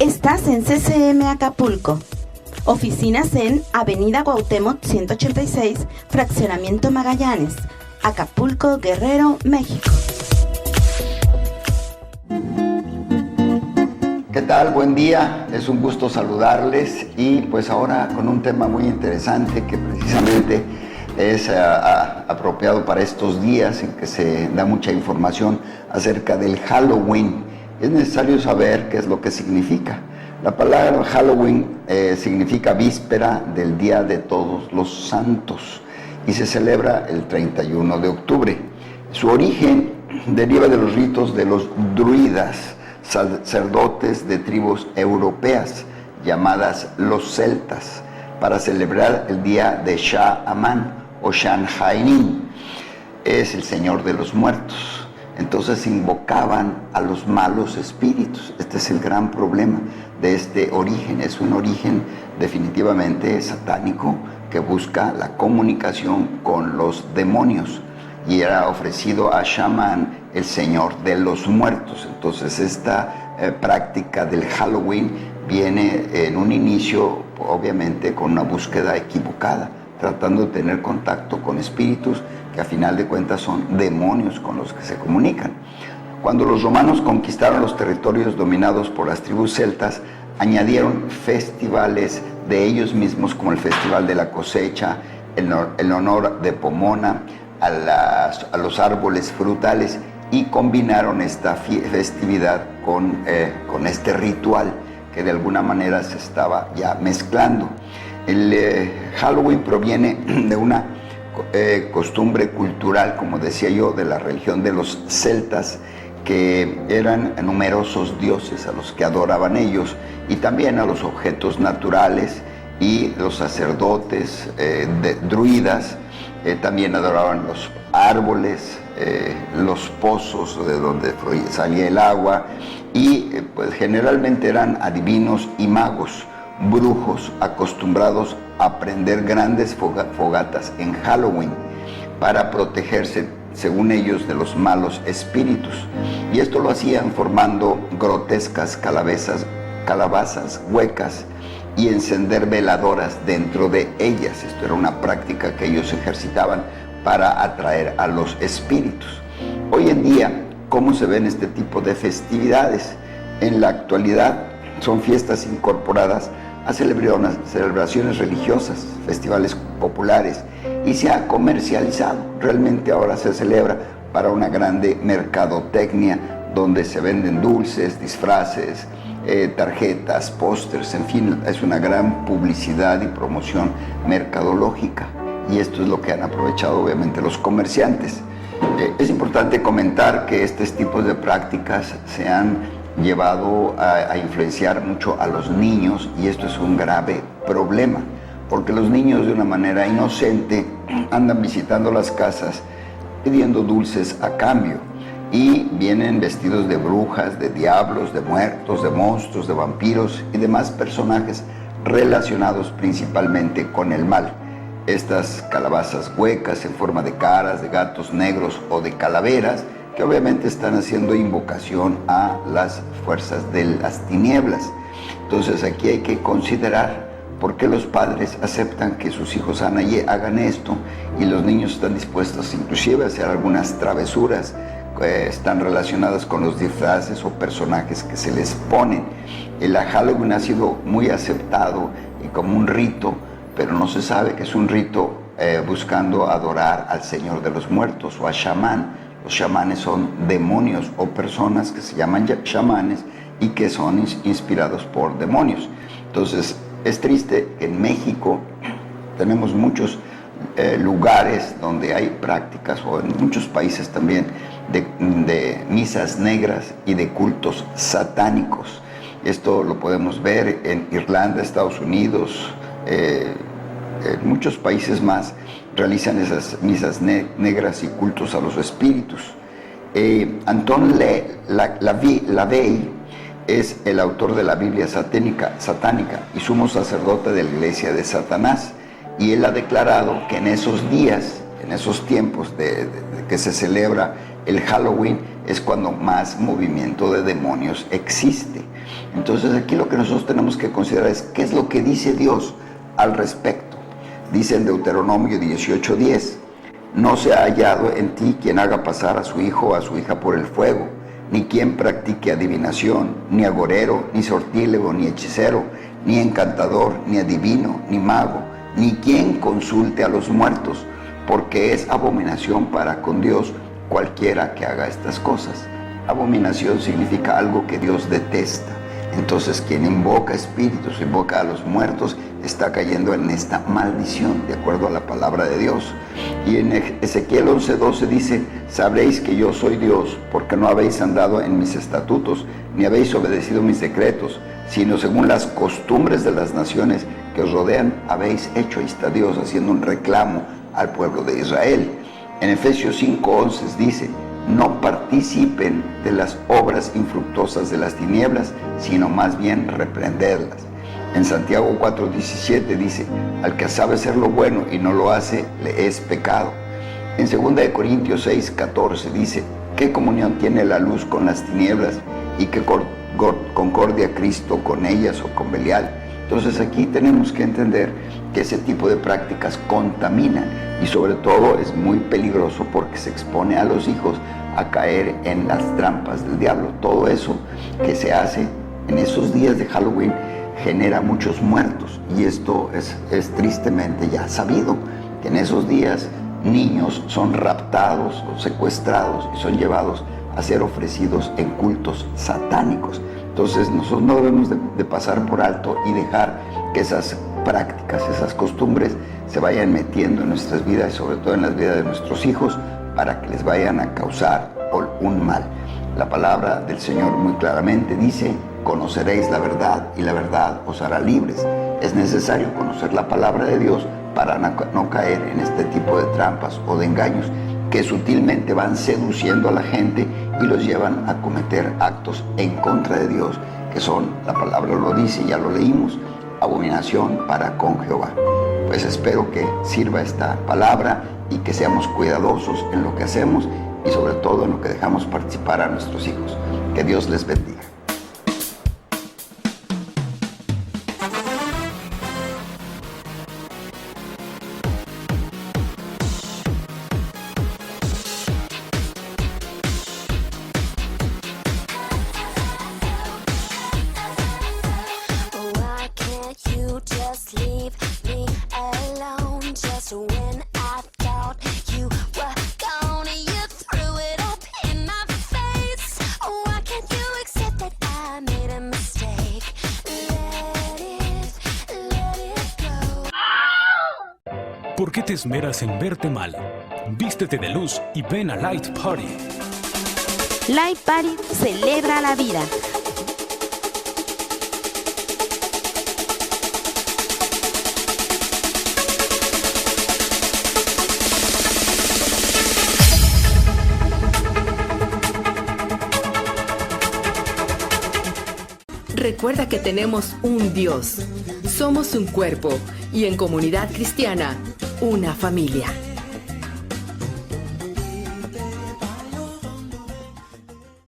Estás en CCM Acapulco. Oficinas en Avenida Cuauhtémoc 186, Fraccionamiento Magallanes, Acapulco, Guerrero, México. ¿Qué tal? Buen día, es un gusto saludarles y pues ahora con un tema muy interesante que precisamente es apropiado para estos días en que se da mucha información acerca del Halloween. Es necesario saber qué es lo que significa. La palabra Halloween significa víspera del Día de Todos los Santos y se celebra el 31 de octubre. Su origen deriva de los ritos de los druidas, sacerdotes de tribus europeas llamadas los celtas, para celebrar el día de Sha'aman o Shanhainin, es el Señor de los Muertos. Entonces invocaban a los malos espíritus. Este es el gran problema de este origen. Es un origen definitivamente satánico que busca la comunicación con los demonios y era ofrecido a Shaman, el Señor de los Muertos. Entonces esta práctica del Halloween viene en un inicio obviamente con una búsqueda equivocada, tratando de tener contacto con espíritus que a final de cuentas son demonios con los que se comunican. Cuando los romanos conquistaron los territorios dominados por las tribus celtas, añadieron festivales de ellos mismos, como el Festival de la Cosecha, el honor de Pomona, a los árboles frutales, y combinaron esta festividad con este ritual que de alguna manera se estaba ya mezclando. El Halloween proviene de una costumbre cultural, como decía yo, de la religión de los celtas, que eran numerosos dioses a los que adoraban ellos, y también a los objetos naturales, y los sacerdotes druidas también adoraban los árboles, los pozos de donde salía el agua, y pues generalmente eran adivinos y magos, brujos acostumbrados a prender grandes fogatas en Halloween para protegerse, según ellos, de los malos espíritus. Y esto lo hacían formando grotescas calabazas huecas y encender veladoras dentro de ellas. Esto era una práctica que ellos ejercitaban para atraer a los espíritus. Hoy en día, ¿cómo se ven este tipo de festividades? En la actualidad son fiestas incorporadas a celebraciones religiosas, festivales populares, y se ha comercializado. Realmente ahora se celebra para una grande mercadotecnia donde se venden dulces, disfraces, tarjetas, pósters, en fin, es una gran publicidad y promoción mercadológica, y esto es lo que han aprovechado obviamente los comerciantes. Es importante comentar que estos tipos de prácticas se han llevado a influenciar mucho a los niños, y esto es un grave problema, porque los niños de una manera inocente andan visitando las casas pidiendo dulces a cambio, y vienen vestidos de brujas, de diablos, de muertos, de monstruos, de vampiros y demás personajes relacionados principalmente con el mal. Estas calabazas huecas en forma de caras, de gatos negros o de calaveras, que obviamente están haciendo invocación a las fuerzas de las tinieblas. Entonces aquí hay que considerar por qué los padres aceptan que sus hijos hagan esto, y los niños están dispuestos inclusive a hacer algunas travesuras que están relacionadas con los disfraces o personajes que se les ponen. El Halloween ha sido muy aceptado y como un rito, pero no se sabe que es un rito buscando adorar al Señor de los Muertos o a Shaman. Los chamanes son demonios o personas que se llaman chamanes y que son inspirados por demonios. Entonces es triste que en México tenemos muchos lugares donde hay prácticas, o en muchos países también, de misas negras y de cultos satánicos. Esto lo podemos ver en Irlanda, Estados Unidos, en muchos países más realizan esas misas negras y cultos a los espíritus. Anton LaVey es el autor de la Biblia satánica y sumo sacerdote de la Iglesia de Satanás, y él ha declarado que en esos días, en esos tiempos de que se celebra el Halloween es cuando más movimiento de demonios existe. Entonces aquí lo que nosotros tenemos que considerar es qué es lo que dice Dios al respecto. Dice en Deuteronomio 18:10, no se ha hallado en ti quien haga pasar a su hijo o a su hija por el fuego, ni quien practique adivinación, ni agorero, ni sortílego, ni hechicero, ni encantador, ni adivino, ni mago, ni quien consulte a los muertos, porque es abominación para con Dios cualquiera que haga estas cosas. Abominación significa algo que Dios detesta. Entonces quien invoca espíritus, invoca a los muertos, está cayendo en esta maldición, de acuerdo a la palabra de Dios. Y en Ezequiel 11:12 dice, sabréis que yo soy Dios, porque no habéis andado en mis estatutos, ni habéis obedecido mis decretos, sino según las costumbres de las naciones que os rodean, habéis hecho. Ahí está Dios haciendo un reclamo al pueblo de Israel. En Efesios 5:11 dice, no participen de las obras infructuosas de las tinieblas, sino más bien reprenderlas. En Santiago 4:17 dice, al que sabe hacer lo bueno y no lo hace, le es pecado. En 2 Corintios 6:14 dice, ¿qué comunión tiene la luz con las tinieblas? ¿Y qué concordia Cristo con ellas o con Belial? Entonces aquí tenemos que entender que ese tipo de prácticas contaminan y sobre todo es muy peligroso porque se expone a los hijos a caer en las trampas del diablo. Todo eso que se hace en esos días de Halloween genera muchos muertos, y esto es tristemente ya sabido, que en esos días niños son raptados o secuestrados y son llevados a ser ofrecidos en cultos satánicos. Entonces nosotros no debemos de pasar por alto y dejar que esas prácticas, esas costumbres se vayan metiendo en nuestras vidas y sobre todo en las vidas de nuestros hijos para que les vayan a causar un mal. La palabra del Señor muy claramente dice, conoceréis la verdad y la verdad os hará libres. Es necesario conocer la palabra de Dios para no caer en este tipo de trampas o de engaños que sutilmente van seduciendo a la gente y los llevan a cometer actos en contra de Dios, que son, la palabra lo dice, ya lo leímos, abominación para con Jehová. Pues espero que sirva esta palabra y que seamos cuidadosos en lo que hacemos y sobre todo en lo que dejamos participar a nuestros hijos. Que Dios les bendiga. ¿Por qué te esmeras en verte mal? Vístete de luz y ven a Light Party. Light Party celebra la vida. Recuerda que tenemos un Dios. Somos un cuerpo y en comunidad cristiana, una familia.